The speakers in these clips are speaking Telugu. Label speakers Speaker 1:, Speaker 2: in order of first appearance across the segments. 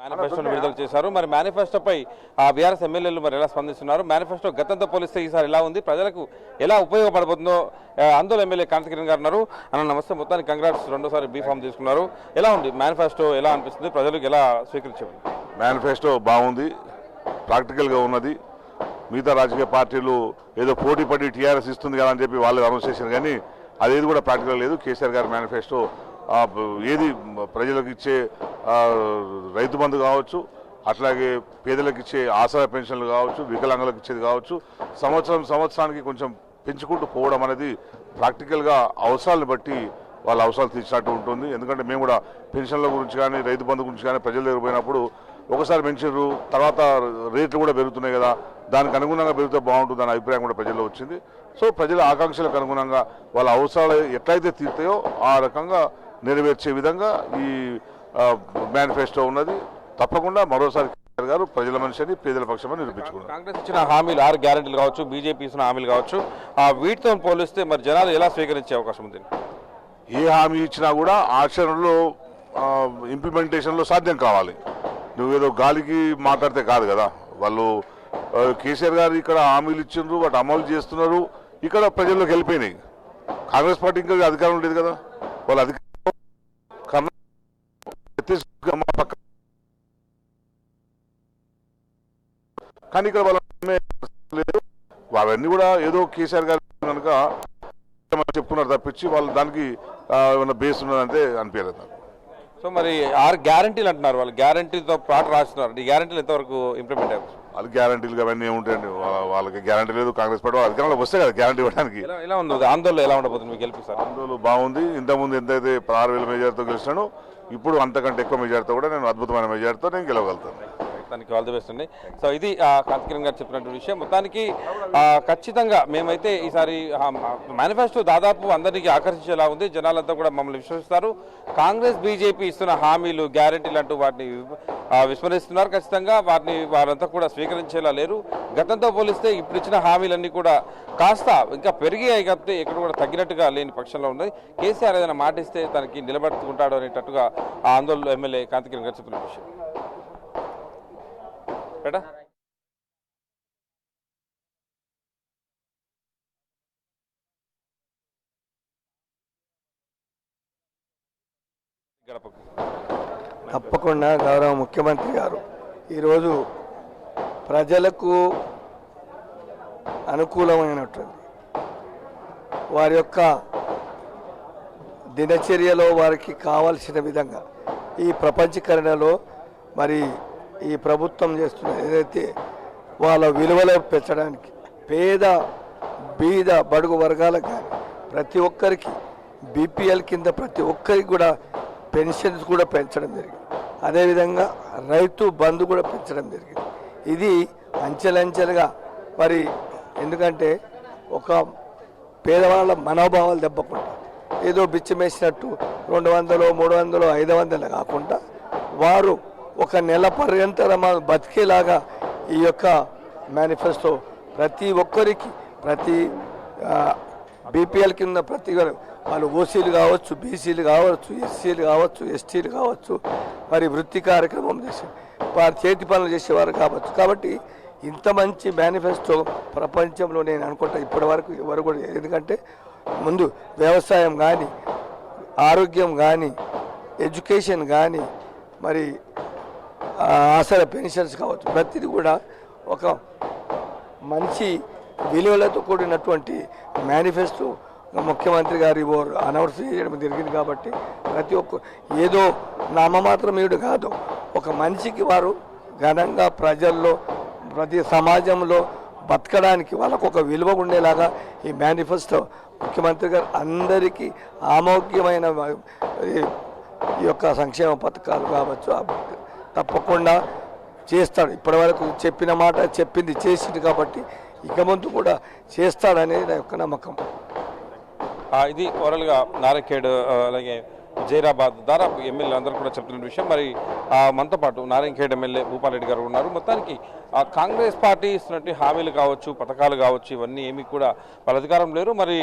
Speaker 1: మేనిఫెస్టోను విడుదల చేశారు. మరి మేనిఫెస్టోపై బీఆర్ఎస్ ఎమ్మెల్యేలు మరి ఎలా స్పందిస్తున్నారు, మేనిఫెస్టో గతంతో పోలిస్తే ఈసారి ఎలా ఉంది, ప్రజలకు ఎలా ఉపయోగపడబోతుందో ఆందోళన ఎమ్మెల్యే కాంతికిరణ్ గారు ఉన్నారు. అన్న నమస్తే. మొత్తానికి కంగ్రాట్స్, రెండోసారి బీఫామ్ తీసుకున్నారు. ఎలా ఉంది మేనిఫెస్టో, ఎలా అనిపిస్తుంది, ప్రజలకు ఎలా స్వీకరించారు?
Speaker 2: మేనిఫెస్టో బాగుంది, ప్రాక్టికల్గా ఉన్నది. మిగతా రాజకీయ పార్టీలు ఏదో పోటీ పడి టీఆర్ఎస్ ఇస్తుంది కదా అని చెప్పి వాళ్ళు అనౌన్స్ చేశారు, కానీ అదేది కూడా ప్రాక్టికల్ లేదు. కేసీఆర్ గారి మేనిఫెస్టో ఏది ప్రజలకు ఇచ్చే రైతు బంధు కావచ్చు, అట్లాగే పేదలకు ఇచ్చే ఆసరా పెన్షన్లు కావచ్చు, వికలాంగులకు ఇచ్చేది కావచ్చు, సంవత్సరానికి కొంచెం పెంచుకుంటూ పోవడం అనేది ప్రాక్టికల్గా అవసరాలను బట్టి వాళ్ళ అవసరాలు తీర్చినట్టు ఉంటుంది. ఎందుకంటే మేము కూడా పెన్షన్ల గురించి కానీ రైతు బంధు గురించి కానీ ప్రజల దగ్గర పోయినప్పుడు ఒకసారి పెంచారు, తర్వాత రేట్లు కూడా పెరుగుతున్నాయి కదా, దానికి అనుగుణంగా పెరిగితే బాగుంటుంది అనే అభిప్రాయం కూడా ప్రజల్లో వచ్చింది. సో ప్రజల ఆకాంక్షలకు అనుగుణంగా వాళ్ళ అవసరాలు ఎట్లయితే తీరుతాయో ఆ రకంగా నెరవేర్చే విధంగా ఈ మేనిఫెస్టో ఉన్నది. తప్పకుండా మరోసారి కేసీఆర్ గారు ప్రజల మనిషిని, పేదల పక్షమని నిరూపించుకున్నారు.
Speaker 1: కాంగ్రెస్ ఇచ్చిన హామీలు 6 గ్యారెంటీలు కావచ్చు, బీజేపీ ఇచ్చిన హామీలు కావచ్చు, వీటితో పోలిస్తే మరి జనాలు ఎలా స్వీకరించే అవకాశం ఉంది?
Speaker 2: ఏ హామీ ఇచ్చినా కూడా ఆచరణలో ఇంప్లిమెంటేషన్లో సాధ్యం కావాలి. నువ్వేదో గాలికి మాట్లాడితే కాదు కదా. వాళ్ళు కేసీఆర్ గారు ఇక్కడ హామీలు ఇచ్చిండ్రు, వాటి అమలు చేస్తున్నారు, ఇక్కడ ప్రజల్లోకి వెళ్ళిపోయినాయి. కాంగ్రెస్ పార్టీ ఇంకా అధికారం లేదు కదా, వాళ్ళు అధికారం పక్క, కానీ ఇక్కడ వాళ్ళ లేదు. అవన్నీ కూడా ఏదో కేసీఆర్ గారు కనుక చెప్పుకున్నారు తప్పించి వాళ్ళు దానికి ఏమన్నా బేస్ ఉన్నదంటే అనిపించలేదు నాకు.
Speaker 1: సో మరి 6 గ్యారెంటీలు అంటున్నారు, వాళ్ళు గ్యారెంటీతో పాటు రాస్తున్నారు. ఈ గ్యారెంటీలు ఎంతవరకు ఇంప్లిమెంట్ అయ్యారు?
Speaker 2: వాళ్ళకి గ్యారెంటీలు అవన్నీ ఏముంటాయండి, వాళ్ళకి గ్యారెంటీ లేదు. కాంగ్రెస్ పార్టీ అధికారంలో వస్తే కదా గ్యారెంటీ ఇవ్వడానికి.
Speaker 1: ఎలా ఉంది ఆందోళన, ఎలా ఉండబోతుంది మీకు గెలిపిస్తారు?
Speaker 2: ఆందోళన బాగుంది. ఇంతకుముందు ఎంతైతే 16,000 మెజార్టీతో గెలిచినాను, ఇప్పుడు అంతకంటే ఎక్కువ మెజార్టీతో కూడా నేను అద్భుతమైన మెజార్టీతో నేను గెలవగలుగుతాను.
Speaker 1: దానికి ఆల్ ది బెస్ట్ అండి. సో ఇది కాంతికిరణ్ గారు చెప్పినటువంటి విషయం. మొత్తానికి ఖచ్చితంగా మేమైతే ఈసారి మేనిఫెస్టో దాదాపు అందరికీ ఆకర్షించేలా ఉంది. జనాలంతా కూడా మమ్మల్ని విశ్వసిస్తారు. కాంగ్రెస్ బీజేపీ ఇస్తున్న హామీలు, గ్యారెంటీలు అంటూ వాటిని విస్మరిస్తున్నారు. ఖచ్చితంగా వాటిని వారంతా కూడా స్వీకరించేలా లేరు. గతంతో పోలిస్తే ఇప్పుడు ఇచ్చిన హామీలన్నీ కూడా కాస్త ఇంకా పెరిగాయి కాబట్టి ఎక్కడ కూడా తగ్గినట్టుగా లేని పక్షంలో ఉన్నది. కేసీఆర్ ఏదైనా మాటిస్తే తనకి నిలబెట్టుకుంటాడు అనేటట్టుగా ఆ ఆందోళన ఎమ్మెల్యే కాంతికిరణ్ గారు చెప్పిన విషయం. बेटा
Speaker 3: తప్పకుండా గౌరవ ముఖ్యమంత్రి గారు ఈరోజు ప్రజలకు అనుకూలమైనటువంటి వారి యొక్క దినచర్యలో వారికి కావాల్సిన విధంగా ఈ ప్రపంచీకరణలో మరి ఈ ప్రభుత్వం చేస్తున్న ఏదైతే వాళ్ళ విలువలు పెంచడానికి పేద బీద బడుగు వర్గాలకు కానీ ప్రతి ఒక్కరికి బీపీఎల్ కింద ప్రతి ఒక్కరికి కూడా పెన్షన్స్ కూడా పెంచడం జరిగింది. అదేవిధంగా రైతు బంధు కూడా పెంచడం జరిగింది. ఇది అంచెలంచెలుగా మరి ఎందుకంటే ఒక పేదవాళ్ళ మనోభావాలు దెబ్బకుండా ఏదో బిచ్చమేసినట్టు 200, 300, 500 కాకుండా వారు ఒక నెల పర్యంతరం బతికేలాగా ఈ యొక్క మేనిఫెస్టో ప్రతి ఒక్కరికి, ప్రతి బీపీఎల్ కింద ప్రతి వాళ్ళు ఓసీలు కావచ్చు, బీసీలు కావచ్చు, ఎస్సీలు కావచ్చు, ఎస్టీలు కావచ్చు, మరి వృత్తి కార్యక్రమం చేసే వారి చేతి పనులు చేసేవారు కావచ్చు. కాబట్టి ఇంత మంచి మేనిఫెస్టో ప్రపంచంలో నేను అనుకుంటా ఇప్పటి వరకు ఎవరు కూడా, ఎందుకంటే ముందు వ్యవసాయం కానీ, ఆరోగ్యం కానీ, ఎడ్యుకేషన్ కానీ, మరి ఆసరా పెన్షన్స్ కావచ్చు, ప్రతిది కూడా ఒక మంచి విలువలతో కూడినటువంటి మేనిఫెస్టో ముఖ్యమంత్రి గారు అనౌన్స్ చేయడం జరిగింది. కాబట్టి ప్రతి ఒక్క ఏదో నామమాత్రమేయుడు కాదు, ఒక మనిషికి వారు ఘనంగా ప్రజల్లో ప్రతి సమాజంలో బతకడానికి వాళ్ళకు ఒక విలువ ఉండేలాగా ఈ మేనిఫెస్టో ముఖ్యమంత్రి గారు అందరికీ ఆమోగ్యమైన ఈ యొక్క సంక్షేమ పథకాలు కావచ్చు తప్పకుండా చేస్తాడు. ఇప్పటివరకు చెప్పిన మాట చెప్పింది చేసింది కాబట్టి ఇక ముందు కూడా చేస్తాడనేది నా యొక్క నమ్మకం.
Speaker 1: ఇది ఓవరాల్గా నారాయణఖేడ్ అలాగే జైరాబాద్ దాదాపు ఎమ్మెల్యే అందరూ కూడా చెప్తున్న విషయం. మరి మనతో పాటు నారాయణఖేడ్ ఎమ్మెల్యే భూపాలరెడ్డి గారు ఉన్నారు. మొత్తానికి కాంగ్రెస్ పార్టీ ఇస్తున్నట్టు హామీలు కావచ్చు, పథకాలు కావచ్చు, ఇవన్నీ ఏమి కూడా వాళ్ళ అధికారం లేరు. మరి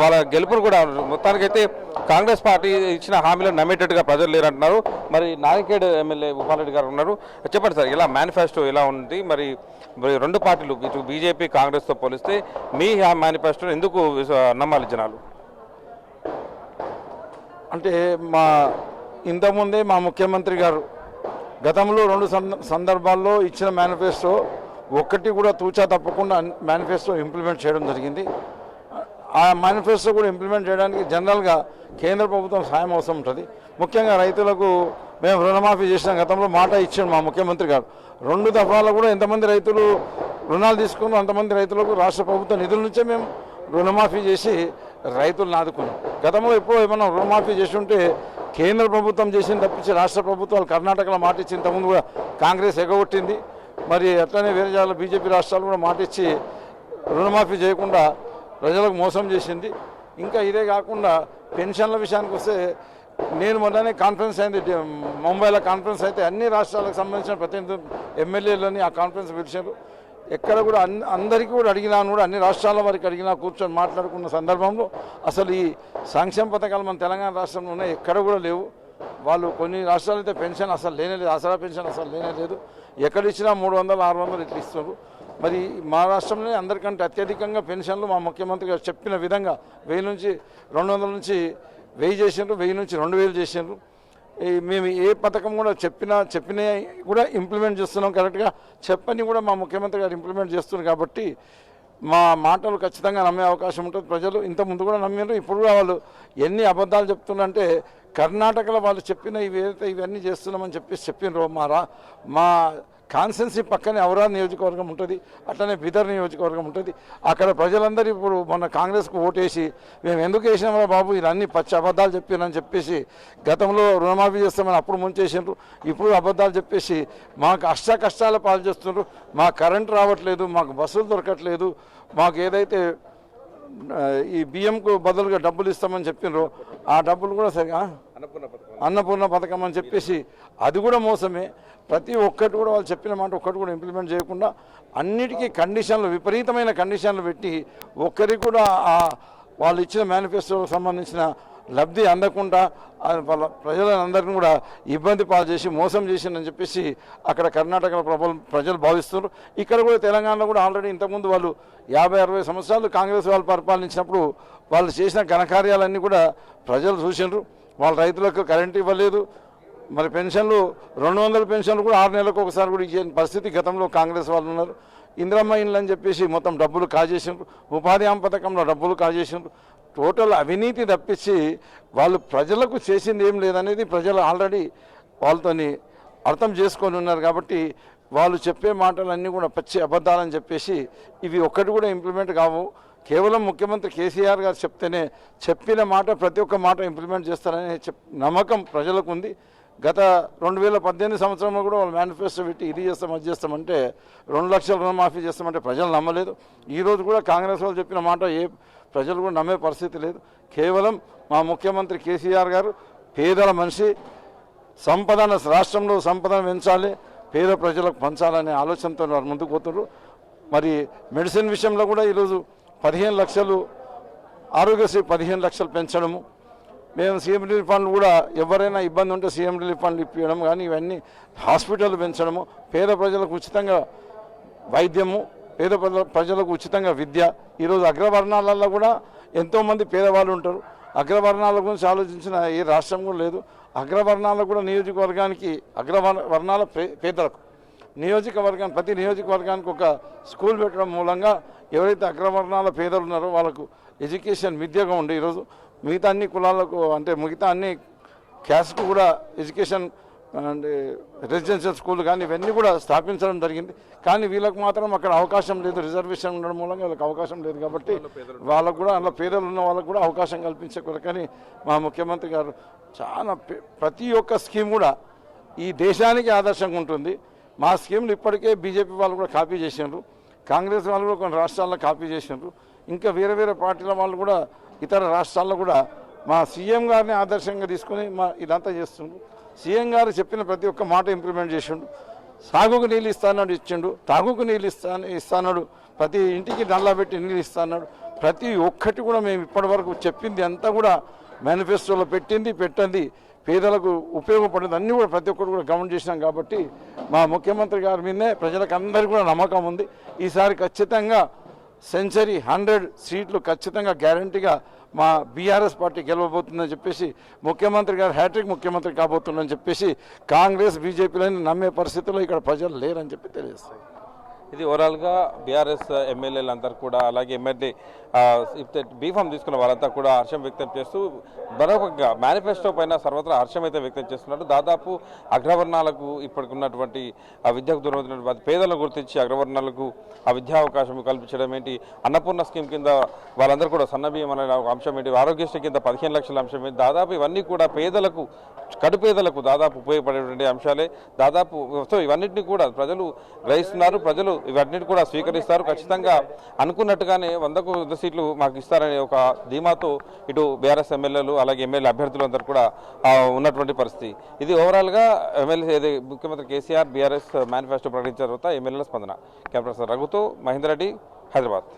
Speaker 1: వాళ్ళ గెలుపును కూడా మొత్తానికైతే కాంగ్రెస్ పార్టీ ఇచ్చిన హామీలను నమ్మేటట్టుగా ప్రజలు లేరంటున్నారు. మరి నారాయణఖేడ్ ఎమ్మెల్యే భూపాలరెడ్డి గారు ఉన్నారు. చెప్పండి సార్, ఇలా మేనిఫెస్టో ఎలా ఉంది? మరి రెండు పార్టీలు ఇటు బీజేపీ కాంగ్రెస్తో పోలిస్తే మీ మేనిఫెస్టో ఎందుకు నమ్మాలి జనాలు?
Speaker 4: అంటే ఇంతకుముందే మా ముఖ్యమంత్రి గారు గతంలో 2 సందర్భాల్లో ఇచ్చిన మేనిఫెస్టో ఒక్కటి కూడా తూచా తప్పకుండా మేనిఫెస్టో ఇంప్లిమెంట్ చేయడం జరిగింది. ఆ మేనిఫెస్టో కూడా ఇంప్లిమెంట్ చేయడానికి జనరల్గా కేంద్ర ప్రభుత్వం సాయం అవసరం ఉంటుంది. ముఖ్యంగా రైతులకు మేము రుణమాఫీ చేసిన గతంలో మాట ఇచ్చాడు మా ముఖ్యమంత్రి గారు. 2 దఫాలు కూడా ఎంతమంది రైతులు రుణాలు తీసుకున్నాం అంతమంది రైతులకు రాష్ట్ర ప్రభుత్వ నిధుల నుంచే మేము రుణమాఫీ చేసి రైతులను ఆదుకున్నాం. గతంలో ఎప్పుడో ఏమన్నా రుణమాఫీ చేసి ఉంటే కేంద్ర ప్రభుత్వం చేసింది తప్పించి రాష్ట్ర ప్రభుత్వాలు కర్ణాటకలో మాట ఇచ్చి ఇంతకుముందు కూడా కాంగ్రెస్ ఎగగొట్టింది. మరి అట్లనే వేరే జాగాలో బీజేపీ రాష్ట్రాలు కూడా మాట ఇచ్చి రుణమాఫీ చేయకుండా ప్రజలకు మోసం చేసింది. ఇంకా ఇదే కాకుండా పెన్షన్ల విషయానికి వస్తే నేను మొన్ననే కాన్ఫరెన్స్ అయింది, ముంబైలో కాన్ఫరెన్స్ అయితే అన్ని రాష్ట్రాలకు సంబంధించిన ప్రతినిధులు ఎమ్మెల్యేలని ఆ కాన్ఫరెన్స్ పిలిచారు. ఎక్కడ కూడా అందరికీ కూడా అడిగినాను కూడా అన్ని రాష్ట్రాల వారికి అడిగినా కూర్చొని మాట్లాడుకున్న సందర్భంలో అసలు ఈ సంక్షేమ పథకాలు మన తెలంగాణ రాష్ట్రంలో ఉన్నాయి, ఎక్కడ కూడా లేవు. వాళ్ళు కొన్ని రాష్ట్రాలు అయితే పెన్షన్ అసలు లేనేలేదు, ఆసరా పెన్షన్ అసలు లేనేలేదు. ఎక్కడ ఇచ్చినా 300, 600 ఇట్లా ఇస్తారు. మరి మా రాష్ట్రంలోనే అందరికంటే అత్యధికంగా పెన్షన్లు మా ముఖ్యమంత్రి గారు చెప్పిన విధంగా 1000 నుంచి 200 నుంచి 1000 చేసిండ్రు, 1000 నుంచి 2000 చేసిండ్రు. మేము ఏ పథకం కూడా చెప్పిన కూడా ఇంప్లిమెంట్ చేస్తున్నాం. కరెక్ట్గా చెప్పని కూడా మా ముఖ్యమంత్రి గారు ఇంప్లిమెంట్ చేస్తున్నారు. కాబట్టి మా మాటలు ఖచ్చితంగా నమ్మే అవకాశం ఉంటుంది. ప్రజలు ఇంత ముందు కూడా నమ్మారు, ఇప్పుడు కూడా వాళ్ళు ఎన్ని అబద్ధాలు చెప్తున్నారంటే కర్ణాటకలో వాళ్ళు చెప్పిన ఇవన్నీ చేస్తున్నామని చెప్పినారు. మా కాన్స్టెన్సీ పక్కనే ఔరా నియోజకవర్గం ఉంటుంది, అట్లనే బిదర్ నియోజకవర్గం ఉంటుంది. అక్కడ ప్రజలందరూ ఇప్పుడు మొన్న కాంగ్రెస్కు ఓటేసి మేము ఎందుకు వేసినామా బాబు ఇవన్నీ పచ్చి అబద్ధాలు చెప్పానని చెప్పేసి గతంలో రుణమాఫీ చేస్తామని అప్పుడు ముంచేసిండ్రు, ఇప్పుడు అబద్ధాలు చెప్పేసి మాకు కష్టాల పాలు చేస్తున్నారు. మాకు కరెంట్ రావట్లేదు, మాకు బస్సులు దొరకట్లేదు, మాకు ఏదైతే ఈ బియ్యంకు బదులుగా డబ్బులు ఇస్తామని చెప్పినారో ఆ డబ్బులు కూడా సరిగా అన్నపూర్ణ పథకం అని చెప్పేసి అది కూడా మోసమే. ప్రతి ఒక్కటి కూడా వాళ్ళు చెప్పిన మాట ఒక్కటి కూడా ఇంప్లిమెంట్ చేయకుండా అన్నిటికీ కండిషన్లు, విపరీతమైన కండిషన్లు పెట్టి ఒక్కరికి కూడా వాళ్ళు ఇచ్చిన మేనిఫెస్టోకి సంబంధించిన లబ్ధి అందకుండా వాళ్ళ ప్రజలందరినీ కూడా ఇబ్బంది పాలు చేసి మోసం చేసిందని చెప్పేసి అక్కడ కర్ణాటకలో ప్రజలు భావిస్తున్నారు. ఇక్కడ కూడా తెలంగాణలో కూడా ఆల్రెడీ ఇంతకుముందు వాళ్ళు 50-60 సంవత్సరాలు కాంగ్రెస్ వాళ్ళు పరిపాలించినప్పుడు వాళ్ళు చేసిన ఘనకార్యాలన్నీ కూడా ప్రజలు చూసినారు. వాళ్ళ రైతులకు కరెంట్ ఇవ్వలేదు, మరి పెన్షన్లు 200 పెన్షన్లు కూడా 6 నెలలకు ఒకసారి కూడా ఇచ్చే పరిస్థితి గతంలో కాంగ్రెస్ వాళ్ళు ఉన్నారు. ఇందిరమ్మ ఇండ్లు అని చెప్పేసి మొత్తం డబ్బులు కాజేసినారు, ఉపాధి హామీ పథకంలో డబ్బులు కాజేసినారు. టోటల్ అవినీతి తప్పించి వాళ్ళు ప్రజలకు చేసింది ఏం లేదనేది ప్రజలు ఆల్రెడీ వాళ్ళతోని అర్థం చేసుకొని ఉన్నారు. కాబట్టి వాళ్ళు చెప్పే మాటలన్నీ కూడా పచ్చి అబద్ధాలని చెప్పేసి ఇవి ఒక్కటి కూడా ఇంప్లిమెంట్ కావు. కేవలం ముఖ్యమంత్రి కేసీఆర్ గారు చెప్తేనే చెప్పిన మాట ప్రతి ఒక్క మాట ఇంప్లిమెంట్ చేస్తారనే నమ్మకం ప్రజలకు ఉంది. గత 2018 సంవత్సరంలో కూడా వాళ్ళు మేనిఫెస్టో పెట్టి ఇది చేస్తాం అది చేస్తామంటే 2 లక్షల రుణమాఫీ చేస్తామంటే ప్రజలు నమ్మలేదు. ఈరోజు కూడా కాంగ్రెస్ వాళ్ళు చెప్పిన మాట ఏ ప్రజలు కూడా నమ్మే పరిస్థితి లేదు. కేవలం మా ముఖ్యమంత్రి కేసీఆర్ గారు పేదల మనిషి, రాష్ట్రంలో సంపదను పెంచాలి, పేద ప్రజలకు పంచాలనే ఆలోచనతో వారు ముందుకు పోతున్నారు. మరి మెడిసిన్ విషయంలో కూడా ఈరోజు 15 లక్షలు, ఆరోగ్యశ్రీ 15 లక్షలు పెంచడము, మేము సీఎం రిలీఫ్ ఫండ్ కూడా ఎవరైనా ఇబ్బంది ఉంటే సీఎం రిలీఫ్ ఫండ్ ఇప్పించడం, కానీ ఇవన్నీ హాస్పిటల్ పెంచడము, పేద ప్రజలకు ఉచితంగా వైద్యము, పేద ప్రజలకు ఉచితంగా విద్య. ఈరోజు అగ్రవర్ణాలలో కూడా ఎంతోమంది పేదవాళ్ళు ఉంటారు. అగ్రవర్ణాల గురించి ఆలోచించిన ఏ రాష్ట్రం కూడా లేదు. అగ్రవర్ణాలకు కూడా నియోజకవర్గానికి అగ్రవర్ణాల పేదలకు ప్రతి నియోజకవర్గానికి ఒక స్కూల్ పెట్టడం మూలంగా ఎవరైతే అగ్రవర్ణాల పేదలు ఉన్నారో వాళ్ళకు ఎడ్యుకేషన్ విద్యగా ఉండే ఈరోజు మిగతా అన్ని కులాలకు అంటే మిగతా అన్ని క్యాస్ట్కు కూడా ఎడ్యుకేషన్ అండ్ రెసిడెన్షియల్ స్కూల్ కానీ ఇవన్నీ కూడా స్థాపించడం జరిగింది. కానీ వీళ్ళకు మాత్రం అక్కడ అవకాశం లేదు, రిజర్వేషన్ ఉండడం మూలంగా వీళ్ళకి అవకాశం లేదు. కాబట్టి వాళ్ళకు కూడా అందులో పేదలు ఉన్న వాళ్ళకు కూడా అవకాశం కల్పించే కొరకని మా ముఖ్యమంత్రి గారు చాలా ప్రతి ఒక్క స్కీమ్ కూడా ఈ దేశానికి ఆదర్శంగా ఉంటుంది. మా స్కీమ్లు ఇప్పటికే బీజేపీ వాళ్ళు కూడా కాపీ చేసినారు, కాంగ్రెస్ వాళ్ళు కూడా కొన్ని రాష్ట్రాల్లో కాపీ చేసినారు, ఇంకా వేరే పార్టీల వాళ్ళు కూడా ఇతర రాష్ట్రాల్లో కూడా మా సీఎం గారిని ఆదర్శంగా తీసుకొని ఇదంతా చేస్తుండు. సీఎం గారు చెప్పిన ప్రతి ఒక్క మాట ఇంప్లిమెంట్ చేసిండు. సాగుకు నీళ్ళు ఇస్తాన్నాడు, ఇచ్చిండు. తాగుకు నీళ్ళు ఇస్తాన్నాడు. ప్రతి ఇంటికి నల్లా పెట్టి నీళ్ళు ఇస్తాన్నాడు. ప్రతి ఒక్కటి కూడా మేము ఇప్పటి వరకు చెప్పింది అంతా కూడా మేనిఫెస్టోలో పెట్టండి పేదలకు ఉపయోగపడింది అన్నీ కూడా ప్రతి ఒక్కరు కూడా గమనం చేసినాం. కాబట్టి మా ముఖ్యమంత్రి గారి మీదనే ప్రజలకు అందరికీ కూడా నమ్మకం ఉంది. ఈసారి ఖచ్చితంగా సెంచరీ 100 సీట్లు ఖచ్చితంగా గ్యారంటీగా మా బీఆర్ఎస్ పార్టీ గెలవబోతుందని చెప్పేసి, ముఖ్యమంత్రి గారు హ్యాట్రిక్ ముఖ్యమంత్రి కాబోతుందని చెప్పేసి కాంగ్రెస్ బీజేపీలని నమ్మే పరిస్థితుల్లో ఇక్కడ ప్రజలు లేరని చెప్పి తెలియజేస్తాయి.
Speaker 1: ఇది ఓవరాల్గా బీఆర్ఎస్ ఎమ్మెల్యేలు అందరూ కూడా అలాగే ఎమ్మెల్యే బీఫామ్ తీసుకున్న వాళ్ళంతా కూడా హర్షం వ్యక్తం చేస్తూ మరొక మేనిఫెస్టో పైన సర్వత్రా హర్షం అయితే వ్యక్తం చేస్తున్నారు. దాదాపు అగ్రవర్ణాలకు ఇప్పటికున్నటువంటి ఆ విద్యకు దూరమైనటువంటి పేదలను గుర్తించి అగ్రవర్ణాలకు ఆ విద్యా అవకాశం కల్పించడం ఏంటి, అన్నపూర్ణ స్కీమ్ కింద వాళ్ళందరూ కూడా సన్నబియ్యం అనే అంశం ఏంటి, ఆరోగ్యశ్రీ కింద 15 లక్షల అంశం ఏంటి, దాదాపు ఇవన్నీ కూడా పేదలకు కడుపేదలకు దాదాపు ఉపయోగపడేటువంటి అంశాలే. దాదాపు సో ఇవన్నింటినీ కూడా ప్రజలు గ్రహిస్తున్నారు. ప్రజలు ఇవన్నిటి కూడా స్వీకరిస్తారు. ఖచ్చితంగా అనుకున్నట్టుగానే 100కు 100 సీట్లు మాకు ఇస్తారనే ఒక ధీమాతో ఇటు బీఆర్ఎస్ ఎమ్మెల్యేలు అలాగే ఎమ్మెల్యే అభ్యర్థులు అందరూ కూడా ఉన్నటువంటి పరిస్థితి. ఇది ఓవరాల్గా ఎమ్మెల్యే ముఖ్యమంత్రి కేసీఆర్ బీఆర్ఎస్ మేనిఫెస్టో ప్రకటించిన తర్వాత ఎమ్మెల్యేల స్పందన. కెమెరా పర్సన్ రఘుతో మహేందర్ రెడ్డి, హైదరాబాద్.